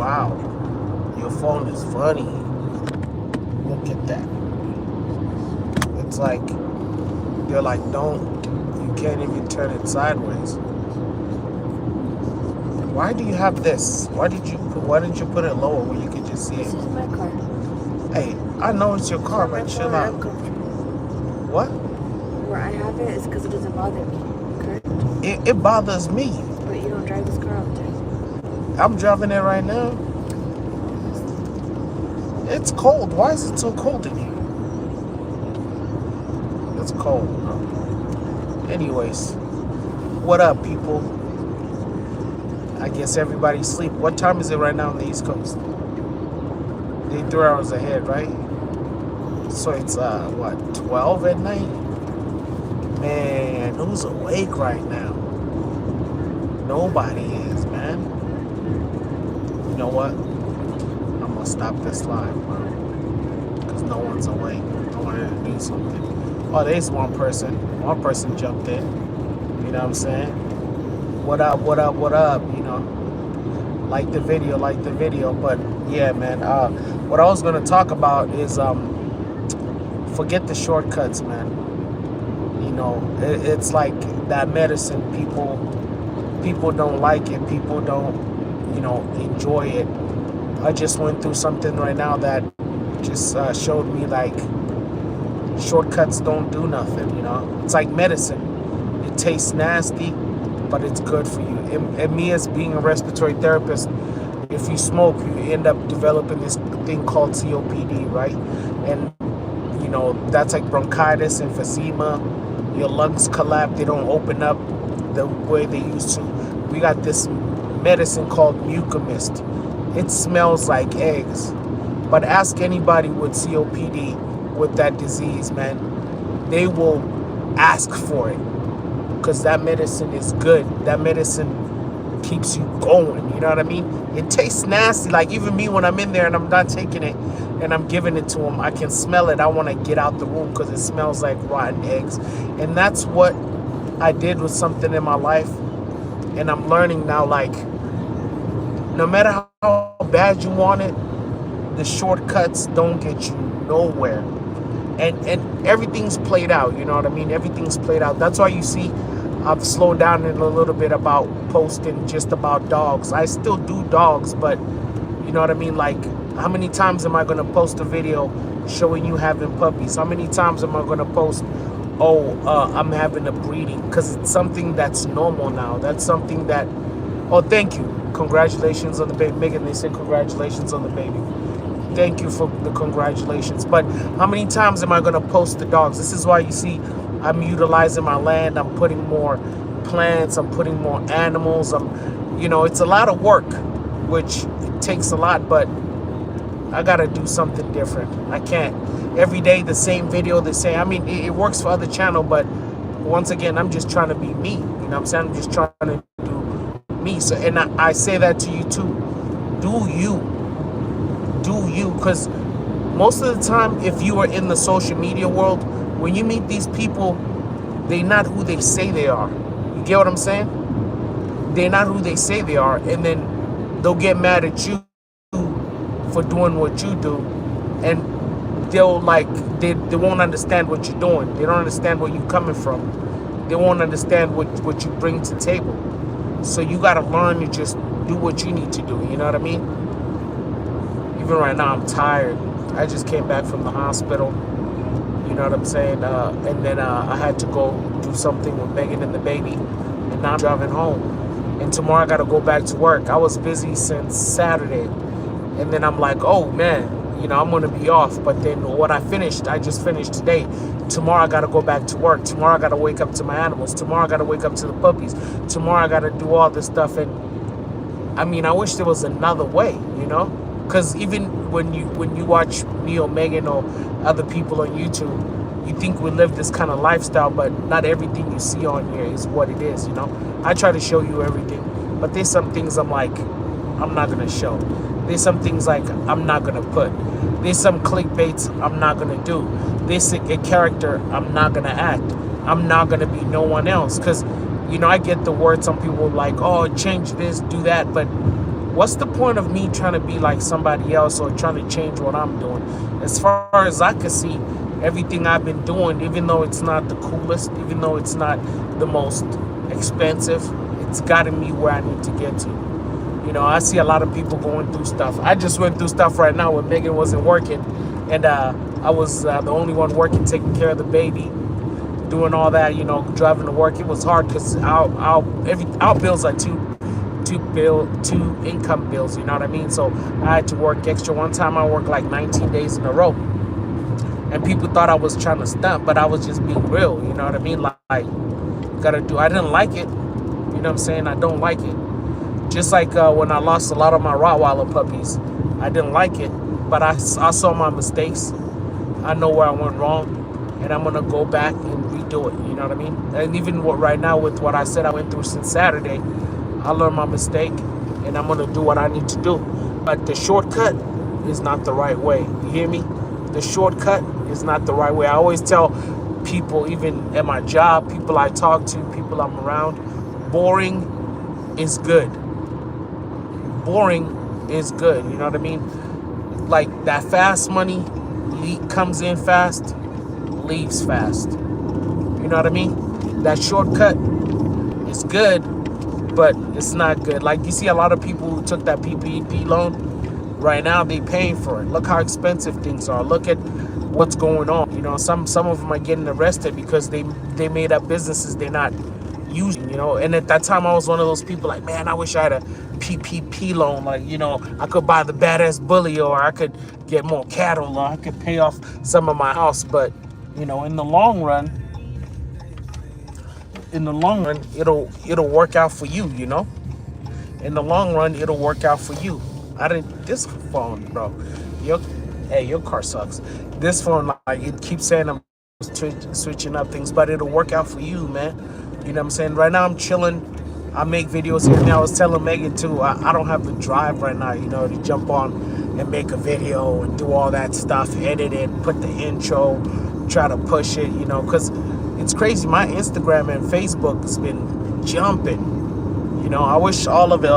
Wow, your phone is funny. Look at that. It's like they're like, don't. You can't even turn it sideways. Why do you have this? Why didn't you put it lower where you could just see it? This is my car. Hey, I know it's your car, Where but my chill phone, out. I'm comfortable. What? Where I have it is because it doesn't bother me, correct? It bothers me. But you don't drive this car all the time. I'm driving it right now. It's cold. Why is it so cold in here? It's cold, bro. Anyways, what up, people? I guess everybody's asleep. What time is it right now on the East Coast? They're 3 hours ahead, right? So it's, what, 12 at night? Man, who's awake right now? Nobody is, man. You know what? I'm gonna stop this live, bro. Because no one's awake. I wanted to do something. Oh, there's one person. One person jumped in. You know what I'm saying? What up, what up, what up? You know, like the video. But yeah, man, what I was gonna talk about is forget the shortcuts, man. You know, it's like that medicine. People don't like it. People don't, enjoy it. I just went through something right now that just showed me like shortcuts don't do nothing. You know, it's like medicine. It tastes nasty, but it's good for you. And me, as being a respiratory therapist, if you smoke, you end up developing this thing called COPD, right? And that's like bronchitis, emphysema. Your lungs collapse; they don't open up the way they used to. We got this medicine called Mucomist. It smells like eggs, but ask anybody with COPD with that disease, man. They will ask for it because that medicine is good. That medicine keeps you going. You know what I mean? It tastes nasty. Like even me, when I'm in there and I'm not taking it and I'm giving it to them, I can smell it. I want to get out the room because it smells like rotten eggs. And that's what I did with something in my life. And I'm learning now, like, no matter how bad you want it, the shortcuts don't get you nowhere. And everything's played out, you know what I mean? Everything's played out. That's why you see I've slowed down in a little bit about posting just about dogs. I still do dogs, but you know what I mean? Like, how many times am I going to post a video showing you having puppies? How many times am I going to post, I'm having a breeding? Because it's something that's normal now. That's something that, oh, thank you. Congratulations on the baby. Megan, they said congratulations on the baby. Thank you for the congratulations. But how many times am I going to post the dogs? This is why you see I'm utilizing my land. I'm putting more plants. I'm putting more animals. It's a lot of work, which it takes a lot, but I got to do something different. I can't. Every day, the same video, the same. I mean, it works for other channel, but once again, I'm just trying to be me. You know what I'm saying? I'm just trying to do me. So, and I say that to you too. Do you. Do you, because most of the time, if you are in the social media world, when you meet these people, they're not who they say they are. You get what I'm saying? They're not who they say they are, and then they'll get mad at you for doing what you do, and they'll they won't understand what you're doing. They don't understand where you're coming from. They won't understand what you bring to the table. So you got to learn to just do what you need to do. You know what I mean? Even right now, I'm tired. I just came back from the hospital. You know what I'm saying? And then I had to go do something with Megan and the baby. And now I'm driving home. And tomorrow I got to go back to work. I was busy since Saturday. And then I'm like, oh, man, I'm going to be off. But then what I just finished today. Tomorrow I got to go back to work. Tomorrow I got to wake up to my animals. Tomorrow I got to wake up to the puppies. Tomorrow I got to do all this stuff. And, I mean, I wish there was another way, Because even when you watch me or Megan or other people on YouTube, you think we live this kind of lifestyle, but not everything you see on here is what it is, I try to show you everything, but there's some things I'm like, I'm not going to show. There's some things like I'm not going to put. There's some clickbaits I'm not going to do. There's a character I'm not going to act. I'm not going to be no one else. Because, I get the word, some people like, oh, change this, do that, but What's the point of me trying to be like somebody else or trying to change what I'm doing? As far as I can see, everything I've been doing, even though it's not the coolest, even though it's not the most expensive, it's gotten me where I need to get to. I see a lot of people going through stuff. I just went through stuff right now when Megan wasn't working, and I was the only one working, taking care of the baby, doing all that. Driving to work. It was hard because our bills are two income bills. You know what I mean? So I had to work extra. One time I worked like 19 days in a row, and people thought I was trying to stunt, but I was just being real. You know what I mean? Like gotta do. I didn't like it. You know what I'm saying? I don't like it. Just like when I lost a lot of my Rottweiler puppies, I didn't like it, but I saw my mistakes. I know where I went wrong, and I'm gonna go back and redo it. You know what I mean? And even right now with what I said I went through since Saturday, I learned my mistake, and I'm gonna do what I need to do. But the shortcut is not the right way. You hear me? The shortcut is not the right way. I always tell people, even at my job, people I talk to, people I'm around, boring is good. Boring is good. You know what I mean? Like that fast money comes in fast, leaves fast. You know what I mean? That shortcut is good, but it's not good. Like you see a lot of people who took that PPP loan, right now they paying for it. Look how expensive things are. Look at what's going on. Some of them are getting arrested because they made up businesses they're not using. And at that time I was one of those people like, man, I wish I had a PPP loan. Like, I could buy the badass bully, or I could get more cattle, or I could pay off some of my house. But in the long run, it'll work out for you. In the long run, it'll work out for you. This phone, bro, your car sucks. This phone, like, it keeps saying I'm switching up things, but it'll work out for you, man. You know what I'm saying? Right now I'm chilling. I make videos here and there. I was telling Megan too, I don't have the drive right now, to jump on and make a video and do all that stuff, edit it, put the intro, try to push it, because it's crazy. My Instagram and Facebook has been jumping. I wish all of it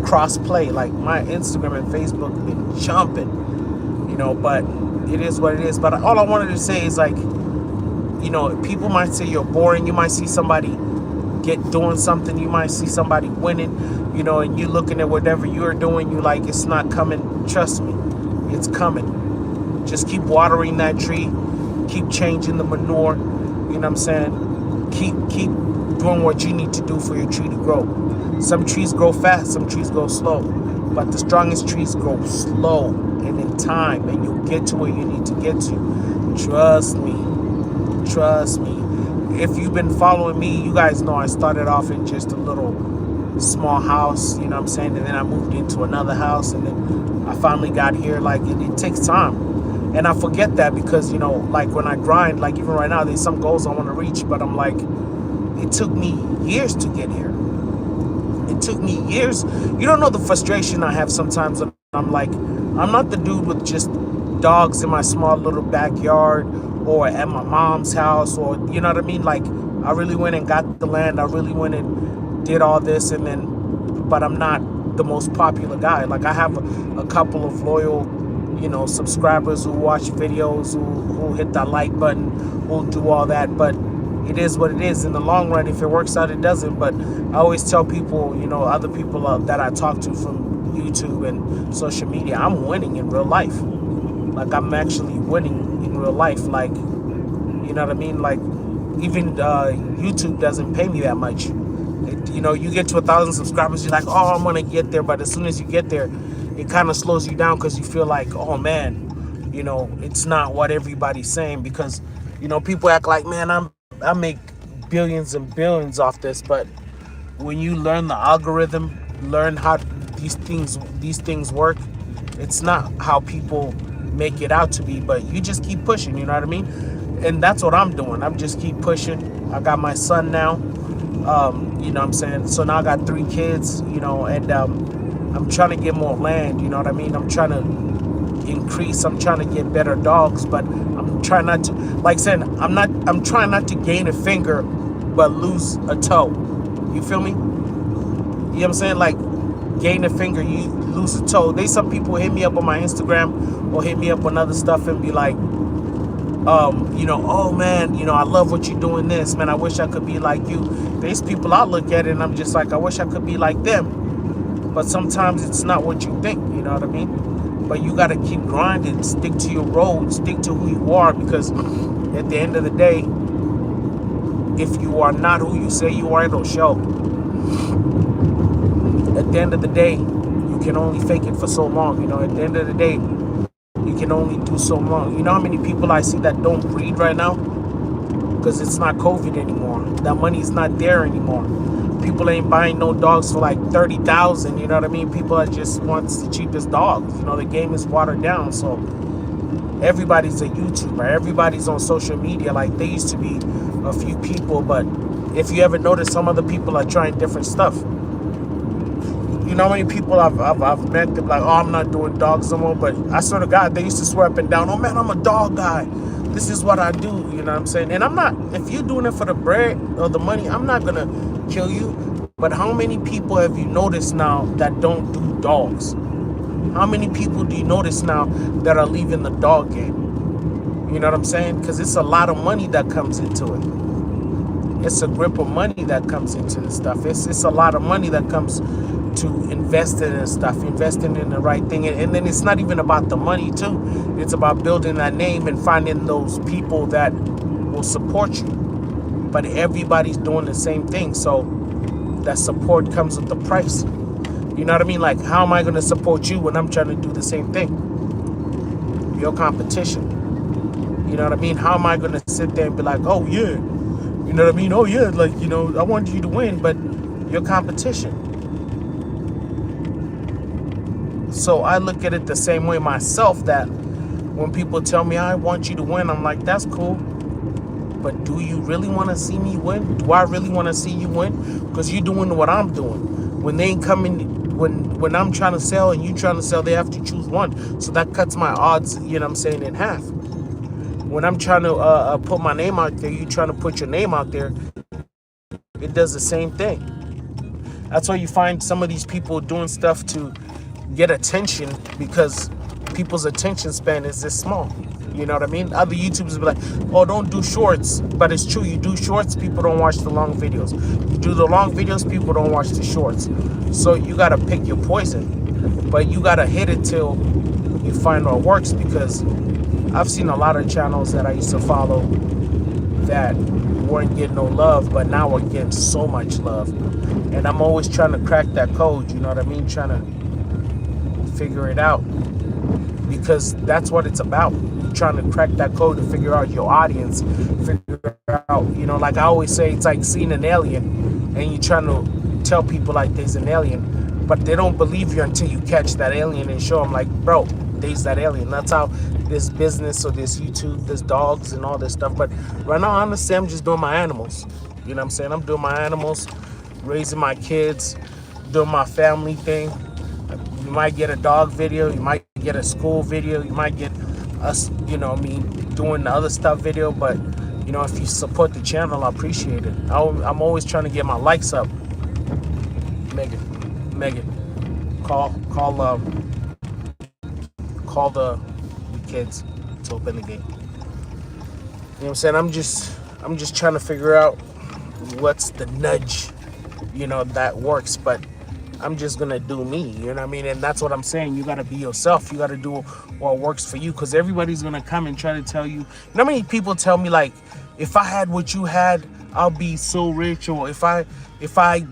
cross play. Like my Instagram and Facebook have been jumping. But it is what it is. But all I wanted to say is, like, people might say you're boring. You might see somebody doing something. You might see somebody winning, and you looking at whatever you're doing, you like, it's not coming. Trust me, it's coming. Just keep watering that tree. Keep changing the manure. You know what I'm saying? Keep doing what you need to do for your tree to grow. Some trees grow fast, some trees grow slow. But the strongest trees grow slow and in time, and you'll get to where you need to get to. Trust me. Trust me. If you've been following me, you guys know I started off in just a little small house, you know what I'm saying? And then I moved into another house, and then I finally got here. Like, it takes time. And I forget that because, like when I grind, like even right now, there's some goals I want to reach, but I'm like, it took me years to get here. It took me years. You don't know the frustration I have sometimes. I'm like, I'm not the dude with just dogs in my small little backyard or at my mom's house, or, you know what I mean? Like, I really went and got the land. I really went and did all this, but I'm not the most popular guy. Like, I have a couple of loyal, subscribers who watch videos, who hit that like button, who'll do all that. But it is what it is. In the long run, if it works out, it doesn't. But I always tell people, other people that I talk to from YouTube and social media, I'm winning in real life. Like, I'm actually winning in real life. Like, you know what I mean? Like, even YouTube doesn't pay me that much. You get to 1,000 subscribers, you're like, oh, I'm gonna get there. But as soon as you get there, it kind of slows you down because you feel like, oh man, it's not what everybody's saying. Because people act like, man, I make billions and billions off this. But when you learn the algorithm, learn how these things work, it's not how people make it out to be. But you just keep pushing, you know what I mean? And that's what I'm doing. I'm just keep pushing. I got my son now, you know what I'm saying? So now I got 3 kids, and I'm trying to get more land, you know what I mean? I'm trying to increase. I'm trying to get better dogs, but I'm trying not to, like saying, I'm trying not to gain a finger but lose a toe. You feel me? You know what I'm saying? Like, gain a finger, lose a toe. There's some people hit me up on my Instagram or hit me up on other stuff and be like, oh man, I love what you're doing this, man. I wish I could be like you. There's people I look at it and I'm just like, I wish I could be like them. But sometimes it's not what you think, you know what I mean? But you got to keep grinding, stick to your road, stick to who you are, because at the end of the day, if you are not who you say you are, it'll show. At the end of the day, you can only fake it for so long. At the end of the day, you can only do so long. You know how many people I see that don't breed right now? Because it's not COVID anymore. That money is not there anymore. People ain't buying no dogs for like 30,000. You know what I mean? People that just wants the cheapest dogs. The game is watered down. So everybody's a YouTuber. Everybody's on social media. Like, they used to be a few people, but if you ever notice, some other people are trying different stuff. You know how many people I've met that like, oh, I'm not doing dogs no more, but I swear to God, they used to swear up and down, oh man, I'm a dog guy. This is what I do, you know what I'm saying? And I'm not, if you're doing it for the bread or the money, I'm not gonna kill you. But how many people have you noticed now that don't do dogs? How many people do you notice now that are leaving the dog game? You know what I'm saying? Because it's a lot of money that comes into it. It's a grip of money that comes into this stuff. It's a lot of money that comes to investing in stuff, investing in the right thing. And then it's not even about the money too. It's about building that name and finding those people that will support you. But everybody's doing the same thing. So that support comes with the price. You know what I mean? Like, how am I going to support you when I'm trying to do the same thing? Your competition. You know what I mean? How am I going to sit there and be like, oh yeah, you know what I mean? Oh yeah, like, I want you to win, but your competition. So I look at it the same way myself, that when people tell me I want you to win, I'm like, that's cool. But do you really want to see me win? Do I really want to see you win? Because you're doing what I'm doing. When they ain't coming, when I'm trying to sell and you trying to sell, they have to choose one. So that cuts my odds, in half. When I'm trying to put my name out there, you trying to put your name out there, it does the same thing. That's why you find some of these people doing stuff to get attention, because people's attention span is this small. You know what I mean? Other YouTubers be like, oh, don't do shorts. But it's true, you do shorts, people don't watch the long videos. You do the long videos, people don't watch the shorts. So you got to pick your poison. But you got to hit it till you find what works, because I've seen a lot of channels that I used to follow that weren't getting no love, but now we're getting so much love. And I'm always trying to crack that code, you know what I mean? Trying to figure it out, because that's what it's about. You're trying to crack that code to figure out your audience, figure out, like I always say, it's like seeing an alien and you're trying to tell people like there's an alien, but they don't believe you until you catch that alien and show them like, bro, there's that alien. That's how this business or this YouTube, this dogs and all this stuff. But right now, honestly, I'm just doing my animals. You know what I'm saying? I'm doing my animals, raising my kids, doing my family thing. You might get a dog video, you might get a school video, you might get us, doing the other stuff video. But, if you support the channel, I appreciate it. I'm always trying to get my likes up. Megan, call the kids to open the gate. You know what I'm saying? I'm just trying to figure out what's the nudge, that works. But I'm just gonna do me, you know what I mean? And that's what I'm saying. You gotta be yourself. You gotta do what works for you, because everybody's gonna come and try to tell you. You know how many people tell me like, if I had what you had, I'll be so rich, or if I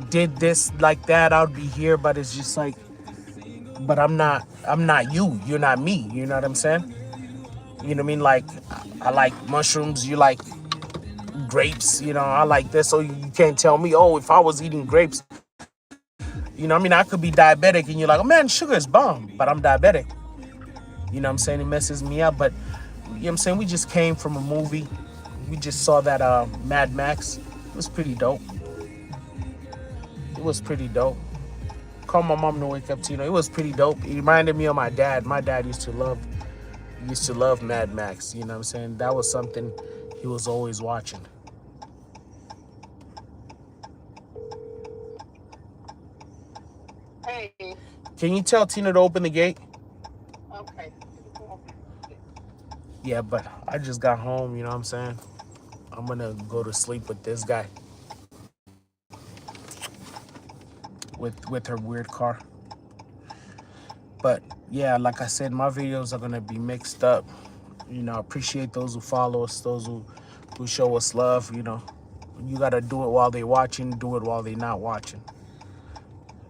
did this like that, I'll be here. But it's just like, but I'm not you. You're not me. You know what I'm saying? You know what I mean? Like, I like mushrooms. You like grapes. I like this. So you can't tell me, oh, if I was eating grapes, I could be diabetic and you're like, oh man, sugar is bomb, but I'm diabetic. You know what I'm saying? It messes me up. But, you know what I'm saying? We just came from a movie. We just saw that Mad Max. It was pretty dope. Call my mom to wake up to, it was pretty dope. It reminded me of my dad. My dad used to love Mad Max. You know what I'm saying? That was something he was always watching. Hey. Can you tell Tina to open the gate? Okay. Yeah, but I just got home, you know what I'm saying? I'm gonna go to sleep with this guy. With her weird car. But yeah, like I said, my videos are gonna be mixed up. You know, I appreciate those who follow us, those who show us love, you know. You gotta do it while they're watching, do it while they're not watching.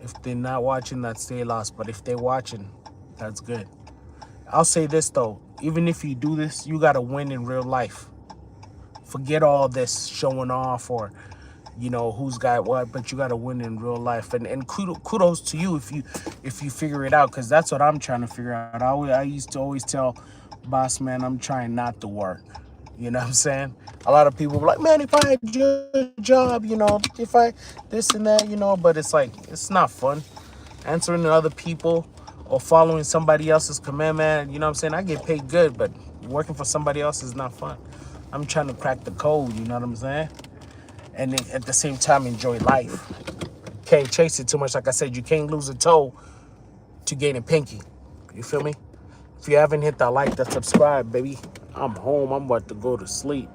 If they're not watching, that's their loss. But if they're watching, that's good. I'll say this though, even if you do this, you gotta win in real life. Forget all this showing off or, you know, who's got what, but you got to win in real life. And kudos to you if you figure it out, because that's what I'm trying to figure out. I used to always tell boss man I'm trying not to work. You know what I'm saying? A lot of people were like, man, if I had your job, you know, if I this and that, you know, but it's like, it's not fun answering to other people or following somebody else's commandment. You know what I'm saying? I get paid good, but working for somebody else is not fun. I'm trying to crack the code, you know what I'm saying? And then at the same time, enjoy life. Can't chase it too much. Like I said, you can't lose a toe to gain a pinky. You feel me? If you haven't hit that like, that subscribe, baby. I'm home. I'm about to go to sleep.